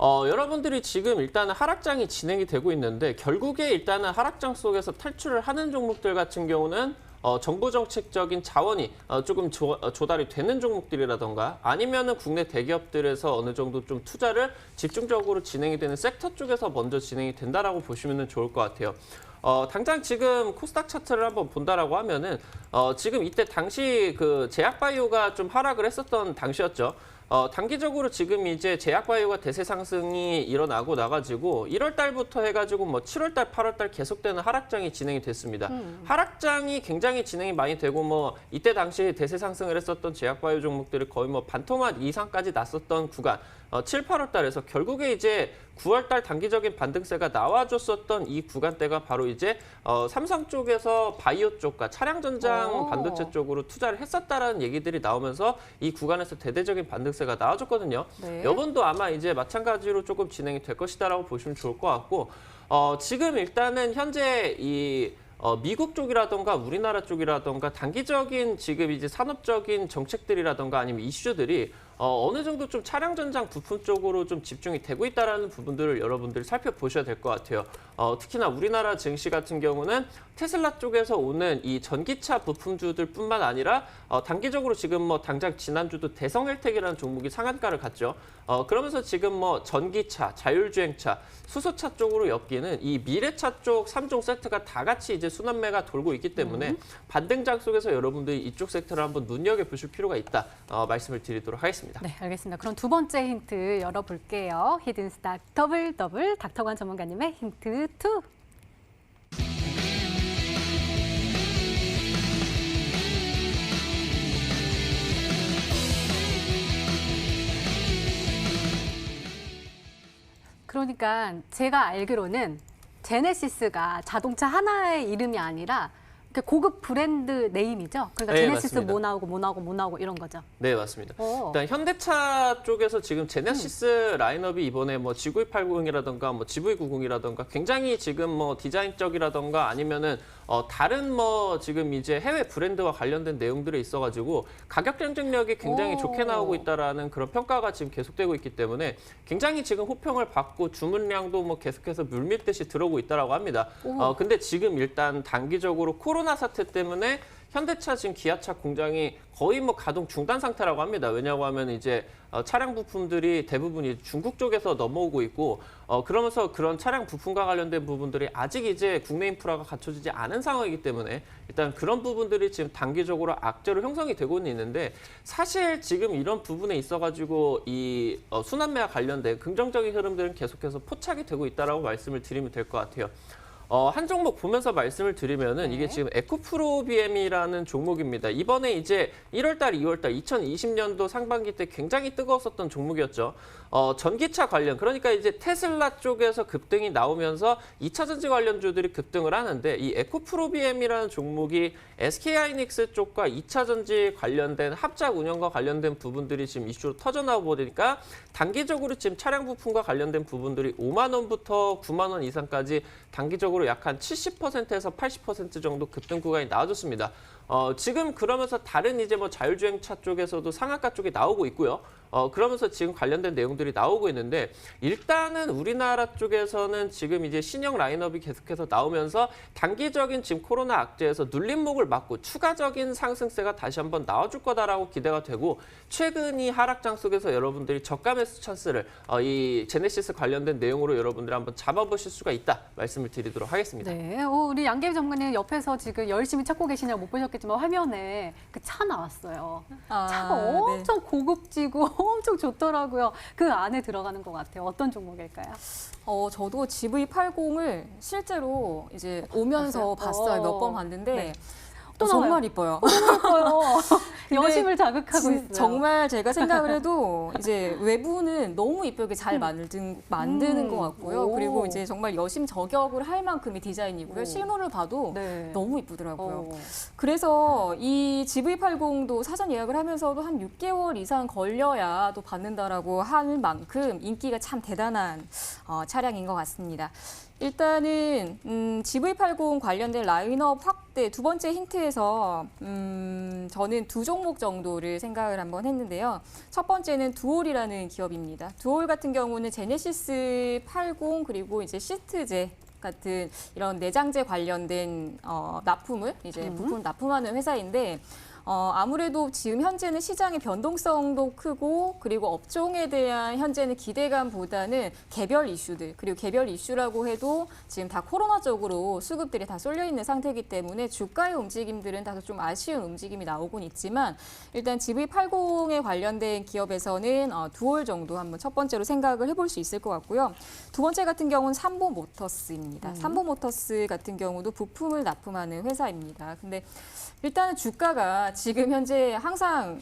여러분들이 지금 일단은 하락장이 진행이 되고 있는데 결국에 일단은 하락장 속에서 탈출을 하는 종목들 같은 경우는 정부 정책적인 자원이 조금 조달이 되는 종목들이라던가 아니면은 국내 대기업들에서 어느 정도 좀 투자를 집중적으로 진행이 되는 섹터 쪽에서 먼저 진행이 된다라고 보시면 좋을 것 같아요. 당장 지금 코스닥 차트를 한번 본다라고 하면은 지금 이때 당시 그 제약바이오가 좀 하락을 했었던 당시였죠. 단기적으로 지금 이제 제약바이오가 대세 상승이 일어나고 나가지고 1월 달부터 해가지고 뭐 7월 달, 8월 달 계속되는 하락장이 진행이 됐습니다. 하락장이 굉장히 진행이 많이 되고 뭐 이때 당시 대세 상승을 했었던 제약바이오 종목들이 거의 뭐 반토막 이상까지 났었던 구간 7, 8월 달에서 결국에 이제 9월 달 단기적인 반등세가 나와줬었던 이 구간대가 바로 이제 삼성 쪽에서 바이오 쪽과 차량 전장 반도체 쪽으로 투자를 했었다라는 얘기들이 나오면서 이 구간에서 대대적인 반등세가 나와줬거든요. 네. 이번도 아마 이제 마찬가지로 조금 진행이 될 것이다라고 보시면 좋을 것 같고 지금 일단은 현재 이 미국 쪽이라던가 우리나라 쪽이라던가 단기적인 지금 이제 산업적인 정책들이라던가 아니면 이슈들이 어느 정도 좀 차량 전장 부품 쪽으로 좀 집중이 되고 있다라는 부분들을 여러분들이 살펴보셔야 될 것 같아요. 특히나 우리나라 증시 같은 경우는 테슬라 쪽에서 오는 이 전기차 부품주들뿐만 아니라 단기적으로 지금 뭐 당장 지난주도 대성헬텍이라는 종목이 상한가를 갔죠. 그러면서 지금 뭐 전기차, 자율주행차, 수소차 쪽으로 엮이는 이 미래차 쪽 3종 세트가 다 같이 이제 순환매가 돌고 있기 때문에 반등장 속에서 여러분들이 이쪽 섹터를 한번 눈여겨보실 필요가 있다 말씀을 드리도록 하겠습니다. 네, 알겠습니다. 그럼 두 번째 힌트 열어볼게요. 히든스탁 더블 닥터관 전문가님의 힌트 2. 그러니까 제가 알기로는 제네시스가 자동차 하나의 이름이 아니라 고급 브랜드 네임이죠. 그러니까 네, 제네시스 맞습니다. 뭐 나오고 이런 거죠. 네, 맞습니다. 오. 일단 현대차 쪽에서 지금 제네시스 라인업이 이번에 뭐 GV80이라던가 뭐 GV90이라던가 굉장히 지금 뭐 디자인적이라던가 아니면은 다른 뭐 지금 이제 해외 브랜드와 관련된 내용들이 있어가지고 가격 경쟁력이 굉장히 오. 좋게 나오고 있다라는 그런 평가가 지금 계속되고 있기 때문에 굉장히 지금 호평을 받고 주문량도 뭐 계속해서 물밀듯이 들어오고 있다라고 합니다. 근데 지금 일단 단기적으로 코로나 사태 때문에 현대차 지금 기아차 공장이 거의 뭐 가동 중단 상태라고 합니다. 왜냐고 하면 이제 차량 부품들이 대부분이 중국 쪽에서 넘어오고 있고 그러면서 그런 차량 부품과 관련된 부분들이 아직 이제 국내 인프라가 갖춰지지 않은 상황이기 때문에 일단 그런 부분들이 지금 단기적으로 악재로 형성이 되고는 있는데 사실 지금 이런 부분에 있어가지고 이 순환매와 관련된 긍정적인 흐름들은 계속해서 포착이 되고 있다라고 말씀을 드리면 될 것 같아요. 한 종목 보면서 말씀을 드리면은 이게 지금 에코프로비엠이라는 종목입니다. 이번에 이제 1월달, 2월달 2020년도 상반기 때 굉장히 뜨거웠었던 종목이었죠. 전기차 관련, 그러니까 이제 테슬라 쪽에서 급등이 나오면서 2차 전지 관련주들이 급등을 하는데 이 에코프로비엠이라는 종목이 SK하이닉스 쪽과 2차 전지 관련된 합작 운영과 관련된 부분들이 지금 이슈로 터져나오고 보니까 단기적으로 지금 차량 부품과 관련된 부분들이 5만 원부터 9만 원 이상까지 단기적으로 약 한 70%에서 80% 정도 급등 구간이 나와줬습니다. 지금 그러면서 다른 이제 뭐 자율주행차 쪽에서도 상한가 쪽이 나오고 있고요. 그러면서 지금 관련된 내용들이 나오고 있는데 일단은 우리나라 쪽에서는 지금 이제 신형 라인업이 계속해서 나오면서 단기적인 지금 코로나 악재에서 눌림목을 맞고 추가적인 상승세가 다시 한번 나와줄 거다라고 기대가 되고 최근 이 하락장 속에서 여러분들이 저가 매수 찬스를 이 제네시스 관련된 내용으로 여러분들이 한번 잡아보실 수가 있다 말씀을 드리도록 하겠습니다. 네, 우리 양계비 전문가님 옆에서 지금 열심히 찾고 계시냐고 못 보셨겠지만 화면에 그 차 나왔어요. 차가 엄청 고급지고 엄청 좋더라고요. 그 안에 들어가는 것 같아요. 어떤 종목일까요? 저도 GV80을 실제로 이제 오면서 봤어요. 몇 번 봤는데 네. 또 정말 나와요. 이뻐요. 예뻐요. 여심을 자극하고 있어요. 정말 제가 생각을 해도 이제 외부는 너무 이쁘게 잘 만드는 것 같고요. 오. 그리고 이제 정말 여심 저격을 할 만큼의 디자인이고요. 오. 실물을 봐도 네. 너무 이쁘더라고요. 오. 그래서 이 GV80도 사전 예약을 하면서도 한 6개월 이상 걸려야 또 받는다라고 할 만큼 인기가 참 대단한 차량인 것 같습니다. 일단은 GV80 관련된 라인업 확대 두 번째 힌트에서 저는 두 종목 정도를 생각을 한번 했는데요. 첫 번째는 두올이라는 기업입니다. 두올 같은 경우는 제네시스 80 그리고 이제 시트제 같은 이런 내장재 관련된 납품을 이제 부품 납품하는 회사인데 아무래도 지금 현재는 시장의 변동성도 크고 그리고 업종에 대한 현재는 기대감보다는 개별 이슈들 그리고 개별 이슈라고 해도 지금 다 코로나 쪽으로 수급들이 다 쏠려 있는 상태이기 때문에 주가의 움직임들은 다소 좀 아쉬운 움직임이 나오곤 있지만 일단 GV80에 관련된 기업에서는 두올 정도 한번 첫 번째로 생각을 해볼 수 있을 것 같고요. 두 번째 같은 경우는 삼보모터스입니다. 삼보모터스 같은 경우도 부품을 납품하는 회사입니다. 근데 일단은 주가가 지금 현재 항상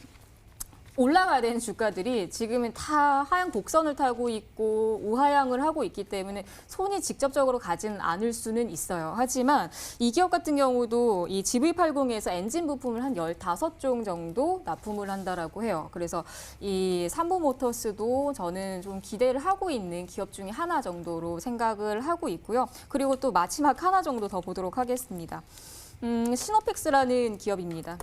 올라가야 되는 주가들이 지금은 다 하향 곡선을 타고 있고 우하향을 하고 있기 때문에 손이 직접적으로 가지는 않을 수는 있어요. 하지만 이 기업 같은 경우도 이 GV80에서 엔진 부품을 한 15종 정도 납품을 한다라고 해요. 그래서 이 삼보모터스도 저는 좀 기대를 하고 있는 기업 중에 하나 정도로 생각을 하고 있고요. 그리고 또 마지막 하나 정도 더 보도록 하겠습니다. 시노펙스라는 기업입니다.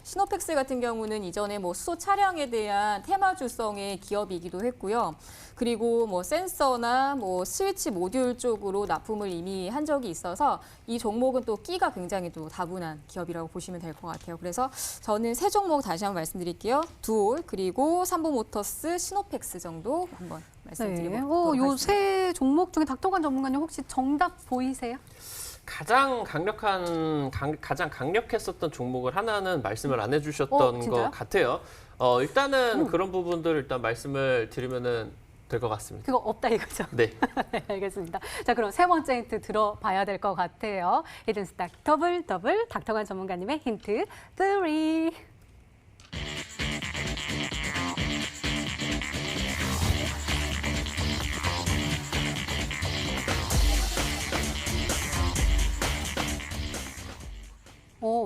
시노펙스 같은 경우는 이전에 뭐 수소 차량에 대한 테마주성의 기업이기도 했고요. 그리고 뭐 센서나 뭐 스위치 모듈 쪽으로 납품을 이미 한 적이 있어서 이 종목은 또 끼가 굉장히 또 다분한 기업이라고 보시면 될 것 같아요. 그래서 저는 세 종목 다시 한번 말씀드릴게요. 두올 그리고 삼보모터스, 시노펙스 정도 한번 말씀드리고 요 세 종목 중에 닥터관 전문가님 혹시 정답 보이세요? 가장 강력했었던 종목을 하나는 말씀을 안 해주셨던 진짜요? 것 같아요. 일단은 그런 부분들 일단 말씀을 드리면은 될 것 같습니다. 그거 없다 이거죠? 네. 네, 알겠습니다. 자, 그럼 세 번째 힌트 들어봐야 될 것 같아요. 히든스탁 더블 닥터관 전문가님의 힌트 3.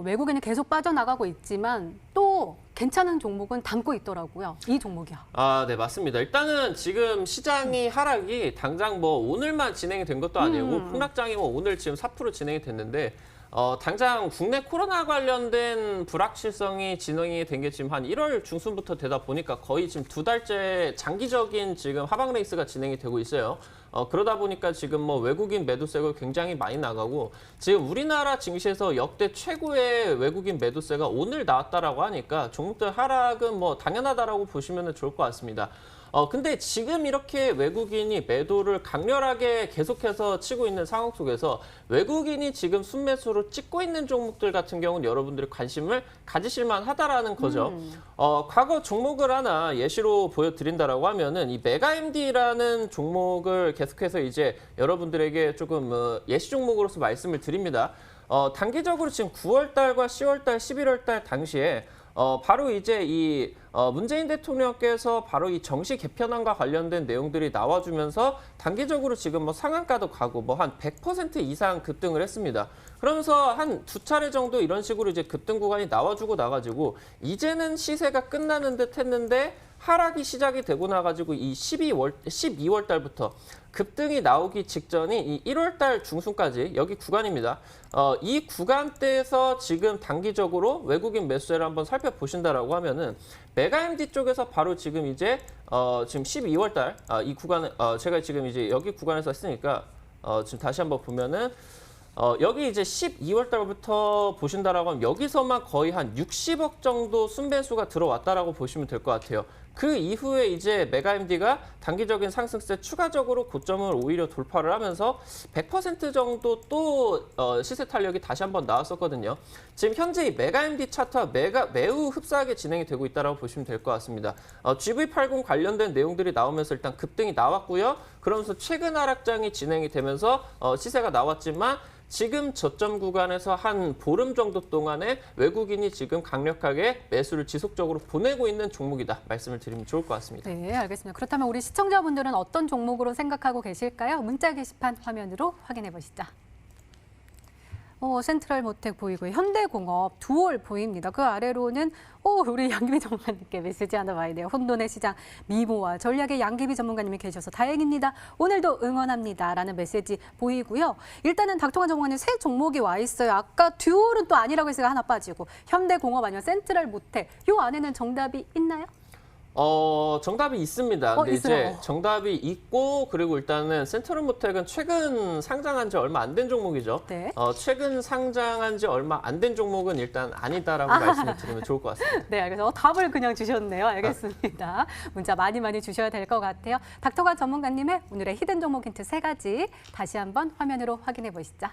외국인은 계속 빠져나가고 있지만 또 괜찮은 종목은 담고 있더라고요. 이 종목이요. 아, 네, 맞습니다. 일단은 지금 시장이 하락이 당장 뭐 오늘만 진행이 된 것도 아니고 폭락장이 뭐 오늘 지금 4% 진행이 됐는데 당장 국내 코로나 관련된 불확실성이 진행이 된 게 지금 한 1월 중순부터 되다 보니까 거의 지금 2달째 장기적인 지금 하방 레이스가 진행이 되고 있어요. 그러다 보니까 지금 뭐 외국인 매도세가 굉장히 많이 나가고 지금 우리나라 증시에서 역대 최고의 외국인 매도세가 오늘 나왔다라고 하니까 종목들 하락은 뭐 당연하다라고 보시면 좋을 것 같습니다. 근데 지금 이렇게 외국인이 매도를 강렬하게 계속해서 치고 있는 상황 속에서 외국인이 지금 순매수로 찍고 있는 종목들 같은 경우는 여러분들이 관심을 가지실 만하다라는 거죠. 과거 종목을 하나 예시로 보여드린다라고 하면은 이 메가MD라는 종목을 계속해서 이제 여러분들에게 조금 예시 종목으로서 말씀을 드립니다. 단기적으로 지금 9월달과 10월달, 11월달 당시에 바로 이제 이 문재인 대통령께서 바로 이 정시 개편안과 관련된 내용들이 나와주면서 단기적으로 지금 뭐 상한가도 가고 뭐 한 100% 이상 급등을 했습니다. 그러면서 한 두 차례 정도 이런 식으로 이제 급등 구간이 나와주고 나가지고 이제는 시세가 끝나는 듯 했는데 하락이 시작이 되고 나가지고 이 12월 달부터 급등이 나오기 직전이 이 1월 달 중순까지 여기 구간입니다. 이 구간대에서 지금 단기적으로 외국인 매수세를 한번 살펴보신다라고 하면은 메가MD 쪽에서 바로 지금 이제 지금 12월 달 이 구간을 제가 지금 이제 여기 구간에서 했으니까 지금 다시 한번 보면은 여기 이제 12월 달부터 보신다라고 하면 여기서만 거의 한 60억 정도 순매수가 들어왔다라고 보시면 될 것 같아요. 그 이후에 이제 메가MD가 단기적인 상승세 추가적으로 고점을 오히려 돌파를 하면서 100% 정도 또 시세 탄력이 다시 한번 나왔었거든요. 지금 현재 이 메가MD 차트와 매우 흡사하게 진행이 되고 있다고 보시면 될 것 같습니다. GV80 관련된 내용들이 나오면서 일단 급등이 나왔고요. 그러면서 최근 하락장이 진행이 되면서 시세가 나왔지만 지금 저점 구간에서 한 보름 정도 동안에 외국인이 지금 강력하게 매수를 지속적으로 보내고 있는 종목이다. 말씀을 드리면 좋을 것 같습니다. 네, 알겠습니다. 그렇다면 우리 시청자분들은 어떤 종목으로 생각하고 계실까요? 문자 게시판 화면으로 확인해 보시죠. 센트럴모텍 보이고 현대공업 두올 보입니다. 그 아래로는 우리 양기비 전문가님께 메시지 하나 와야 돼요. 혼돈의 시장 미모와 전략의 양기비 전문가님이 계셔서 다행입니다. 오늘도 응원합니다라는 메시지 보이고요. 일단은 닥터관 전문가님 새 종목이 와 있어요. 아까 듀올은 또 아니라고 했으니까 하나 빠지고 현대공업 아니면 센트럴모텍 이 안에는 정답이 있나요? 정답이 있습니다. 근데 있어요. 이제 정답이 있고 그리고 일단은 센트럴모텍은 최근 상장한 지 얼마 안 된 종목이죠. 네. 최근 상장한 지 얼마 안 된 종목은 일단 아니다라고 말씀을 드리면 좋을 것 같습니다. 네, 알겠어요. 답을 그냥 주셨네요. 알겠습니다. 문자 많이 주셔야 될 것 같아요. 닥터관 전문가님의 오늘의 히든 종목 힌트 3가지 다시 한번 화면으로 확인해 보시죠.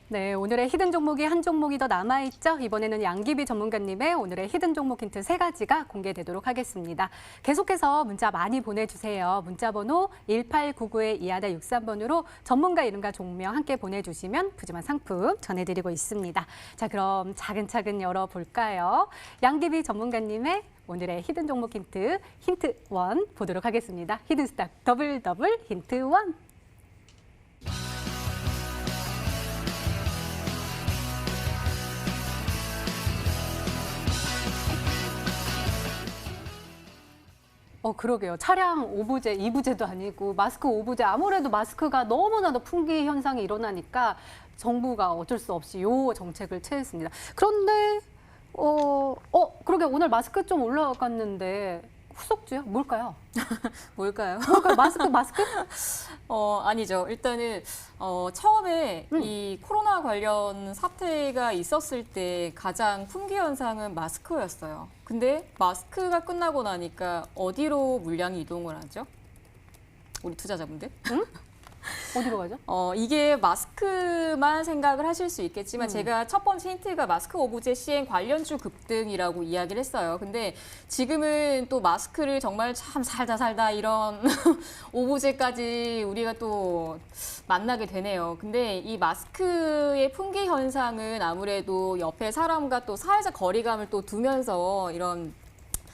네, 오늘의 히든 종목이 한 종목이 더 남아있죠. 이번에는 양기비 전문가님의 오늘의 히든 종목 힌트 3가지가 공개되도록 하겠습니다. 계속해서 문자 많이 보내주세요. 문자번호 1899-2163번으로 전문가 이름과 종명 함께 보내주시면 푸짐한 상품 전해드리고 있습니다. 자, 그럼 차근차근 열어볼까요? 양기비 전문가님의 오늘의 히든 종목 힌트 1 보도록 하겠습니다. 히든스탁 더블 힌트 1. 그러게요. 차량 오부제, 이부제도 아니고 마스크 오부제. 아무래도 마스크가 너무나도 품귀 현상이 일어나니까 정부가 어쩔 수 없이 요 정책을 취했습니다. 그런데 그러게 오늘 마스크 좀 올라갔는데 후속주요? 뭘까요? 뭘까요? 마스크? 아니죠. 일단은 처음에 이 코로나 관련 사태가 있었을 때 가장 품귀 현상은 마스크였어요. 근데 마스크가 끝나고 나니까 어디로 물량이 이동을 하죠? 우리 투자자분들? 어디로 가죠? 이게 마스크만 생각을 하실 수 있겠지만 제가 첫 번째 힌트가 마스크 오부제 시행 관련주 급등이라고 이야기를 했어요. 근데 지금은 또 마스크를 정말 참 살다 이런 오부제까지 우리가 또 만나게 되네요. 근데 이 마스크의 품귀 현상은 아무래도 옆에 사람과 또 사회적 거리감을 또 두면서 이런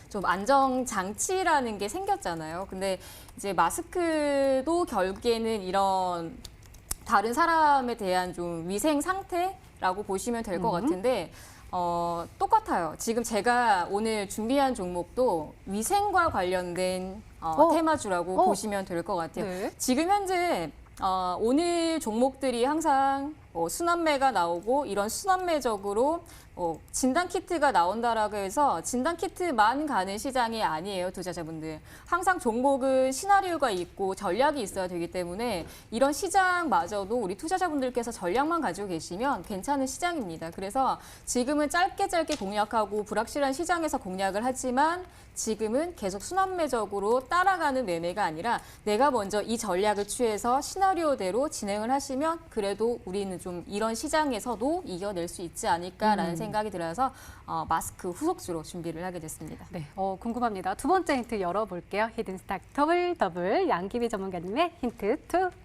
좀 안정 장치라는 게 생겼잖아요. 근데 이제 마스크도 결국에는 이런 다른 사람에 대한 좀 위생 상태라고 보시면 될 것 같은데 똑같아요. 지금 제가 오늘 준비한 종목도 위생과 관련된 테마주라고 보시면 될 것 같아요. 네. 지금 현재 오늘 종목들이 항상 순환매가 나오고 이런 순환매적으로 진단키트가 나온다라고 해서 진단키트만 가는 시장이 아니에요, 투자자분들. 항상 종목은 시나리오가 있고 전략이 있어야 되기 때문에 이런 시장마저도 우리 투자자분들께서 전략만 가지고 계시면 괜찮은 시장입니다. 그래서 지금은 짧게 공략하고 불확실한 시장에서 공략을 하지만 지금은 계속 순환매적으로 따라가는 매매가 아니라 내가 먼저 이 전략을 취해서 시나리오대로 진행을 하시면 그래도 우리는 좀 이런 시장에서도 이겨낼 수 있지 않을까라는 생각이 들어서 마스크 후속주로 준비를 하게 됐습니다. 네, 궁금합니다. 두 번째 힌트 열어볼게요. 히든스탁 더블 양기비 전문가님의 힌트 2.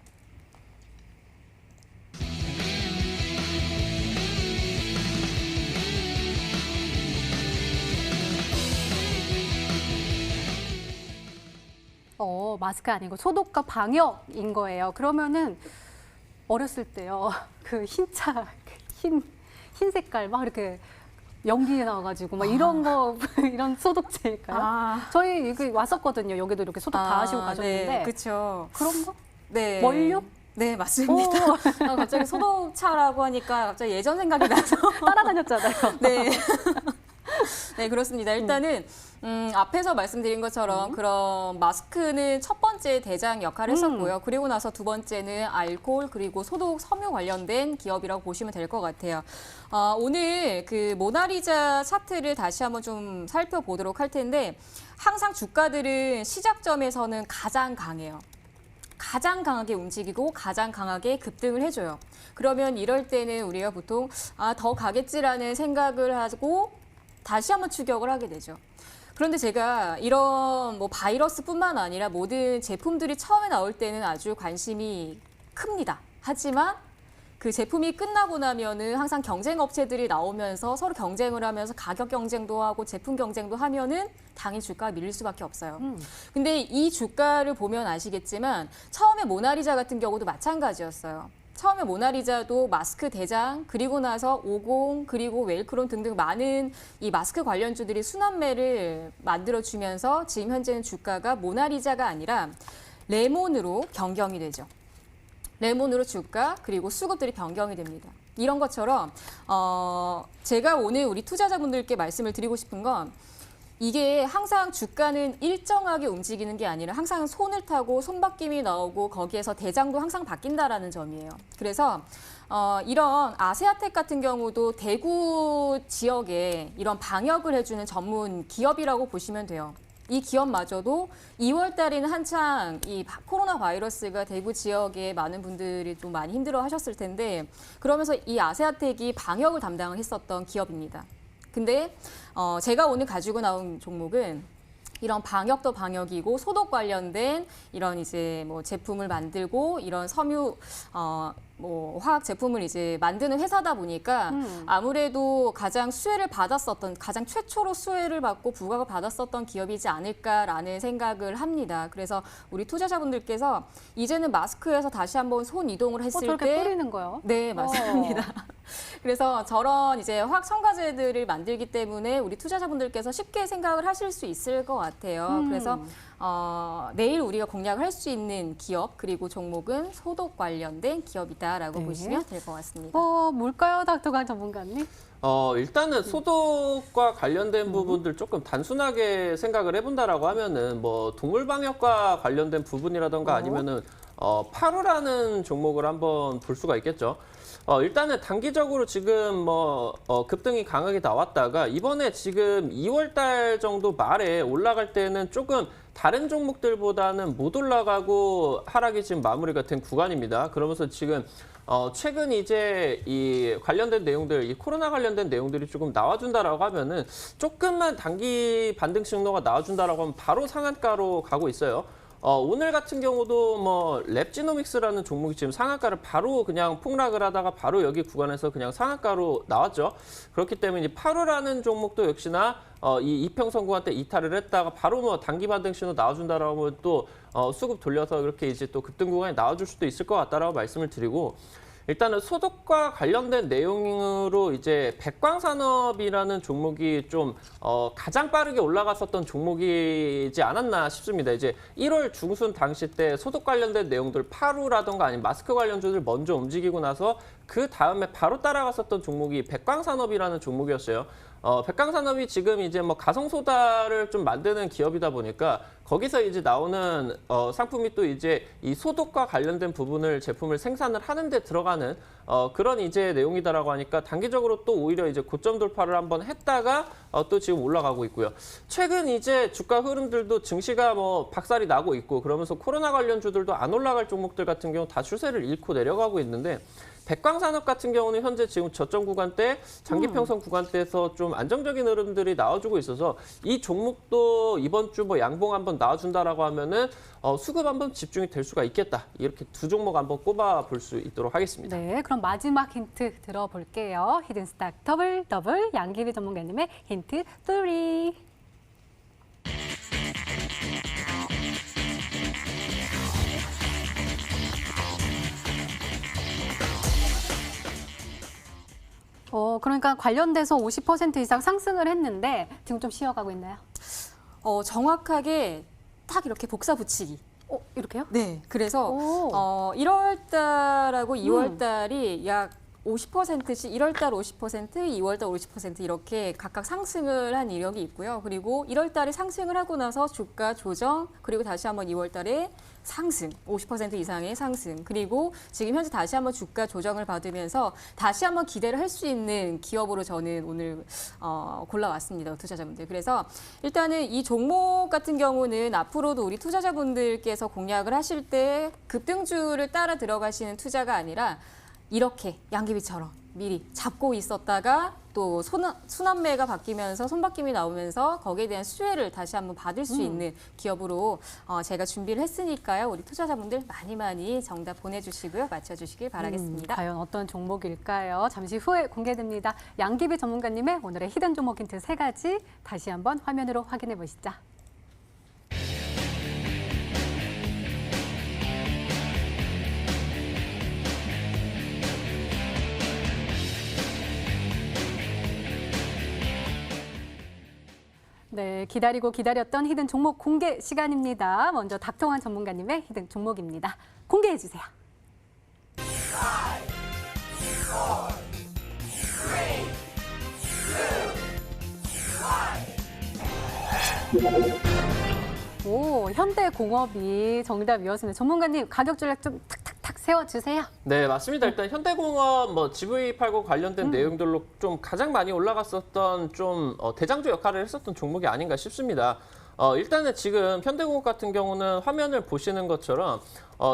마스크 아니고 소독과 방역인 거예요. 그러면은 어렸을 때요, 그 흰 색깔 막 이렇게 연기 나와가지고 막 이런 거 이런 소독제일까요? 저희 여기 왔었거든요. 여기도 이렇게 소독 다 하시고 가셨는데. 네, 그렇죠. 그런 거? 네. 원료? 네, 맞습니다. 갑자기 소독차라고 하니까 갑자기 예전 생각이 나서 따라다녔잖아요. 네. 네, 그렇습니다. 일단은 앞에서 말씀드린 것처럼 그런 마스크는 첫 번째 대장 역할을 했었고요. 그리고 나서 두 번째는 알코올 그리고 소독 섬유 관련된 기업이라고 보시면 될 것 같아요. 오늘 그 모나리자 차트를 다시 한번 좀 살펴보도록 할 텐데 항상 주가들은 시작점에서는 가장 강해요. 가장 강하게 움직이고 가장 강하게 급등을 해줘요. 그러면 이럴 때는 우리가 보통 더 가겠지라는 생각을 하고 다시 한번 추격을 하게 되죠. 그런데 제가 이런 바이러스뿐만 아니라 모든 제품들이 처음에 나올 때는 아주 관심이 큽니다. 하지만 그 제품이 끝나고 나면은 항상 경쟁 업체들이 나오면서 서로 경쟁을 하면서 가격 경쟁도 하고 제품 경쟁도 하면은 당연히 주가가 밀릴 수밖에 없어요. 근데 이 주가를 보면 아시겠지만 처음에 모나리자 같은 경우도 마찬가지였어요. 처음에 모나리자도 마스크 대장, 그리고 나서 50, 그리고 웰크론 등등 많은 이 마스크 관련주들이 순환매를 만들어주면서 지금 현재는 주가가 모나리자가 아니라 레몬으로 변경이 되죠. 레몬으로 주가 그리고 수급들이 변경이 됩니다. 이런 것처럼 제가 오늘 우리 투자자분들께 말씀을 드리고 싶은 건 이게 항상 주가는 일정하게 움직이는 게 아니라 항상 손을 타고 손바뀜이 나오고 거기에서 대장도 항상 바뀐다라는 점이에요. 그래서 이런 아세아텍 같은 경우도 대구 지역에 이런 방역을 해주는 전문 기업이라고 보시면 돼요. 이 기업마저도 2월 달에는 한창 이 코로나 바이러스가 대구 지역에 많은 분들이 좀 많이 힘들어 하셨을 텐데 그러면서 이 아세아텍이 방역을 담당을 했었던 기업입니다. 근데 제가 오늘 가지고 나온 종목은 이런 방역도 방역이고 소독 관련된 이런 이제 뭐 제품을 만들고 이런 섬유 뭐 화학 제품을 이제 만드는 회사다 보니까 아무래도 가장 수혜를 받았었던 가장 최초로 수혜를 받고 부각을 받았었던 기업이지 않을까라는 생각을 합니다. 그래서 우리 투자자분들께서 이제는 마스크에서 다시 한번 손 이동을 했을 저렇게 때 뿌리는 거요? 네, 맞습니다. 그래서 저런 이제 화학 첨가제들을 만들기 때문에 우리 투자자분들께서 쉽게 생각을 하실 수 있을 것 같아요. 그래서 내일 우리가 공략을 할 수 있는 기업 그리고 종목은 소독 관련된 기업이다라고 네. 보시면 될 것 같습니다. 뭘까요, 닥터강 전문가님? 일단은 소독과 관련된 부분들 조금 단순하게 생각을 해본다라고 하면은 뭐 동물 방역과 관련된 부분이라던가 아니면은 파루라는 종목을 한번 볼 수가 있겠죠. 일단은 단기적으로 지금 뭐 급등이 강하게 나왔다가 이번에 지금 2월 달 정도 말에 올라갈 때는 조금 다른 종목들보다는 못 올라가고 하락이 지금 마무리가 된 구간입니다. 그러면서 지금 최근 이제 이 관련된 내용들, 이 코로나 관련된 내용들이 조금 나와준다라고 하면은 조금만 단기 반등 신호가 나와준다라고 하면 바로 상한가로 가고 있어요. 오늘 같은 경우도 뭐 랩지노믹스라는 종목이 지금 상한가를 바로 그냥 폭락을 하다가 바로 여기 구간에서 그냥 상한가로 나왔죠. 그렇기 때문에 이제 파루라는 종목도 역시나 이 이평선 구간 때 이탈을 했다가 바로 뭐 단기 반등 신호 나와준다라고 하면 또 수급 돌려서 그렇게 이제 또 급등 구간에 나와줄 수도 있을 것 같다라고 말씀을 드리고 일단은 소독과 관련된 내용으로 이제 백광산업이라는 종목이 좀 가장 빠르게 올라갔었던 종목이지 않았나 싶습니다. 이제 1월 중순 당시 때 소독 관련된 내용들 파루라던가 아니면 마스크 관련주들 먼저 움직이고 나서 그 다음에 바로 따라갔었던 종목이 백광산업이라는 종목이었어요. 백광산업이 지금 이제 뭐 가성소다를 좀 만드는 기업이다 보니까 거기서 이제 나오는 상품이 또 이제 이 소독과 관련된 부분을 제품을 생산을 하는데 들어가는 그런 이제 내용이다라고 하니까 단기적으로 또 오히려 이제 고점 돌파를 한번 했다가 또 지금 올라가고 있고요. 최근 이제 주가 흐름들도 증시가 뭐 박살이 나고 있고 그러면서 코로나 관련주들도 안 올라갈 종목들 같은 경우 다 추세를 잃고 내려가고 있는데 백광산업 같은 경우는 현재 지금 저점 구간대, 장기평선 구간대에서 좀 안정적인 흐름들이 나와주고 있어서 이 종목도 이번 주 뭐 양봉 한번 나와준다라고 하면은 수급 한번 집중이 될 수가 있겠다. 이렇게 두 종목 한번 꼽아 볼 수 있도록 하겠습니다. 네, 그럼 마지막 힌트 들어볼게요. 히든스탁 더블 양기비 전문가님의 힌트 3. 그러니까 관련돼서 50% 이상 상승을 했는데 지금 좀 쉬어가고 있나요? 정확하게 딱 이렇게 복사 붙이기. 이렇게요? 네. 그래서 오. 1월 달하고 2월 달이 약 50%씩 1월 달 50%, 2월 달 50% 이렇게 각각 상승을 한 이력이 있고요. 그리고 1월 달에 상승을 하고 나서 주가 조정, 그리고 다시 한번 2월 달에 상승, 50% 이상의 상승. 그리고 지금 현재 다시 한번 주가 조정을 받으면서 다시 한번 기대를 할 수 있는 기업으로 저는 오늘 골라왔습니다. 투자자분들. 그래서 일단은 이 종목 같은 경우는 앞으로도 우리 투자자분들께서 공략을 하실 때 급등주를 따라 들어가시는 투자가 아니라 이렇게 양귀비처럼 미리 잡고 있었다가 또 순환매가 바뀌면서 손바뀜이 나오면서 거기에 대한 수혜를 다시 한번 받을 수 있는 기업으로 제가 준비를 했으니까요. 우리 투자자분들 많이 정답 보내주시고요. 맞춰주시길 바라겠습니다. 과연 어떤 종목일까요? 잠시 후에 공개됩니다. 양기비 전문가님의 오늘의 히든 종목 힌트 3가지 다시 한번 화면으로 확인해 보시죠. 네, 기다리고 기다렸던 히든 종목 공개 시간입니다. 먼저 닥통환 전문가님의 히든 종목입니다. 공개해 주세요. 오, 현대공업이 정답이었습니다. 전문가님 가격 전략 좀 탁탁탁 세워주세요. 네, 맞습니다. 일단 현대공업 뭐 GV80 관련된 내용들로 좀 가장 많이 올라갔었던 좀 대장주 역할을 했었던 종목이 아닌가 싶습니다. 일단은 지금 현대공업 같은 경우는 화면을 보시는 것처럼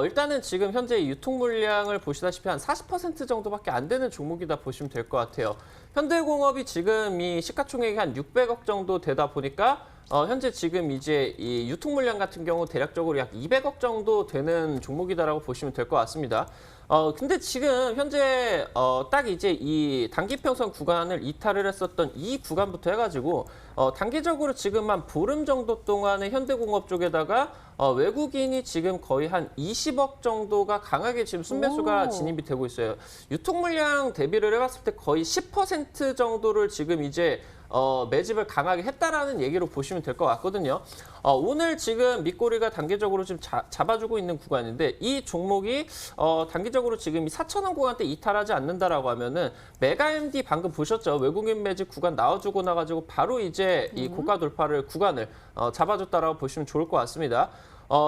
일단은 지금 현재 유통 물량을 보시다시피 한 40% 정도밖에 안 되는 종목이다 보시면 될 것 같아요. 현대공업이 지금 이 시가총액이 한 600억 정도 되다 보니까 현재 지금 이제 이 유통 물량 같은 경우 대략적으로 약 200억 정도 되는 종목이다라고 보시면 될 것 같습니다. 근데 지금 현재 딱 이제 이 단기평선 구간을 이탈을 했었던 이 구간부터 해가지고 단기적으로 지금 한 보름 정도 동안의 현대공업 쪽에다가 외국인이 지금 거의 한 20억 정도가 강하게 지금 순매수가 진입이 되고 있어요. 유통 물량 대비를 해봤을 때 거의 10% 정도를 지금 이제 매집을 강하게 했다라는 얘기로 보시면 될 것 같거든요. 오늘 지금 밑꼬리가 단기적으로 좀 잡아주고 있는 구간인데 이 종목이 단기적으로 지금 이 4,000원 구간대 이탈하지 않는다라고 하면은 메가MD 방금 보셨죠? 외국인 매집 구간 나와주고 나가지고 바로 이제 이 고가 돌파를 구간을 잡아줬다라고 보시면 좋을 것 같습니다.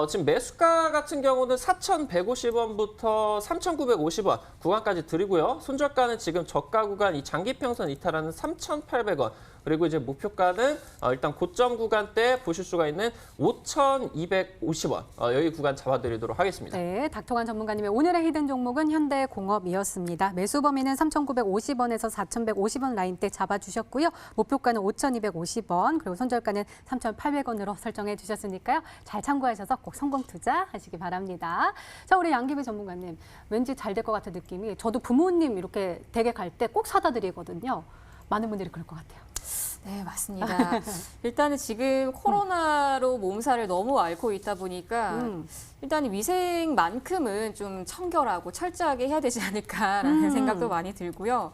지금 매수가 같은 경우는 4,150원부터 3,950원 구간까지 드리고요. 손절가는 지금 저가 구간 이 장기평선 이탈하는 3,800원. 그리고 이제 목표가는 일단 고점 구간대 보실 수가 있는 5,250원. 여기 구간 잡아드리도록 하겠습니다. 네, 닥통환 전문가님의 오늘의 히든 종목은 현대공업이었습니다. 매수 범위는 3,950원에서 4,150원 라인대 잡아주셨고요. 목표가는 5,250원, 그리고 손절가는 3,800원으로 설정해 주셨으니까요. 잘 참고하셔서 꼭 성공 투자하시기 바랍니다. 자, 우리 양기배 전문가님, 왠지 잘 될 것 같은 느낌이 저도 부모님 이렇게 댁에 갈 때 꼭 사다 드리거든요. 많은 분들이 그럴 것 같아요. 네, 맞습니다. 일단은 지금 코로나로 몸살을 너무 앓고 있다 보니까 일단 위생만큼은 좀 청결하고 철저하게 해야 되지 않을까라는 생각도 많이 들고요.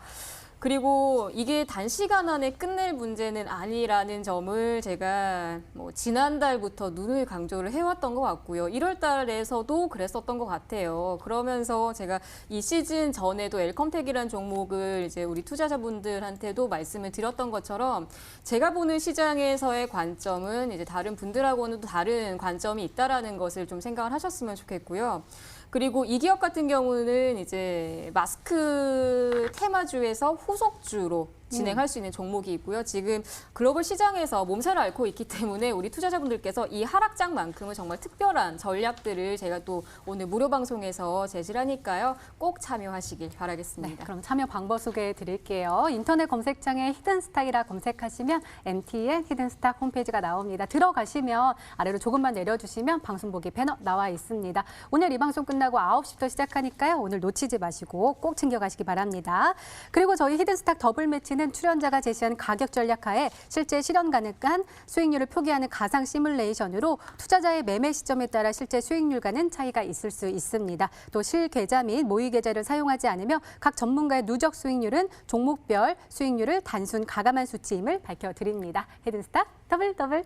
그리고 이게 단시간 안에 끝낼 문제는 아니라는 점을 제가 뭐 지난달부터 눈을 강조를 해왔던 것 같고요. 1월 달에서도 그랬었던 것 같아요. 그러면서 제가 이 시즌 전에도 엘컴텍이라는 종목을 이제 우리 투자자분들한테도 말씀을 드렸던 것처럼 제가 보는 시장에서의 관점은 이제 다른 분들하고는 또 다른 관점이 있다라는 것을 좀 생각을 하셨으면 좋겠고요. 그리고 이 기업 같은 경우는 이제 마스크 테마주에서 후속주로 진행할 수 있는 종목이 있고요. 지금 글로벌 시장에서 몸살을 앓고 있기 때문에 우리 투자자분들께서 이 하락장만큼은 정말 특별한 전략들을 제가 또 오늘 무료 방송에서 제시를 하니까요. 꼭 참여하시길 바라겠습니다. 네, 그럼 참여 방법 소개해 드릴게요. 인터넷 검색창에 히든스탁이라 검색하시면 MTN 히든스탁 홈페이지가 나옵니다. 들어가시면 아래로 조금만 내려주시면 방송 보기 배너 나와 있습니다. 오늘 이 방송 끝나고 9시부터 시작하니까요. 오늘 놓치지 마시고 꼭 챙겨가시기 바랍니다. 그리고 저희 히든스탁 더블 매치는 출연자가 제시한 가격 전략하에 실제 실현 가능한 수익률을 표기하는 가상 시뮬레이션으로 투자자의 매매 시점에 따라 실제 수익률과는 차이가 있을 수 있습니다. 또 실계좌 및 모의 계좌를 사용하지 않으며 각 전문가의 누적 수익률은 종목별 수익률을 단순 가감한 수치임을 밝혀드립니다. 히든스탁 더블.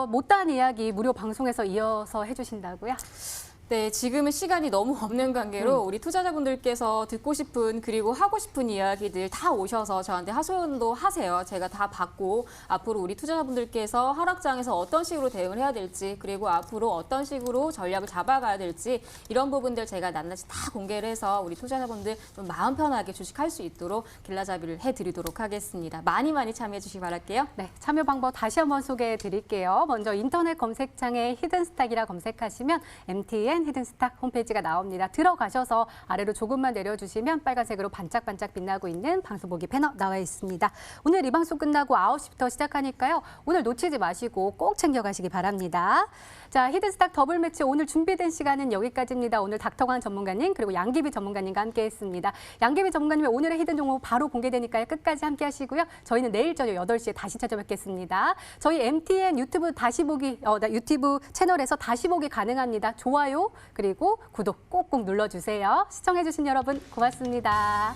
못다한 이야기 무료 방송에서 이어서 해주신다고요? 네, 지금은 시간이 너무 없는 관계로 우리 투자자분들께서 듣고 싶은 그리고 하고 싶은 이야기들 다 오셔서 저한테 하소연도 하세요. 제가 다 받고 앞으로 우리 투자자분들께서 하락장에서 어떤 식으로 대응을 해야 될지 그리고 앞으로 어떤 식으로 전략을 잡아가야 될지 이런 부분들 제가 낱낱이 다 공개를 해서 우리 투자자분들 좀 마음 편하게 주식할 수 있도록 길라잡이를 해드리도록 하겠습니다. 많이 참여해 주시기 바랄게요. 네, 참여 방법 다시 한번 소개해 드릴게요. 먼저 인터넷 검색창에 히든스탁이라 검색하시면 MTN 있는 히든스탁 홈페이지가 나옵니다. 들어가셔서 아래로 조금만 내려주시면 빨간색으로 반짝반짝 빛나고 있는 방송보기 패널 나와 있습니다. 오늘 이 방송 끝나고 9시부터 시작하니까요. 오늘 놓치지 마시고 꼭 챙겨가시기 바랍니다. 자, 히든스탁 더블 매치 오늘 준비된 시간은 여기까지입니다. 오늘 닥터광 전문가님 그리고 양기비 전문가님과 함께했습니다. 양기비 전문가님의 오늘의 히든 종목 바로 공개되니까요. 끝까지 함께 하시고요. 저희는 내일 저녁 8시에 다시 찾아뵙겠습니다. 저희 MTN 유튜브 유튜브 채널에서 다시 보기 가능합니다. 좋아요 그리고 구독 꼭꼭 눌러주세요. 시청해주신 여러분 고맙습니다.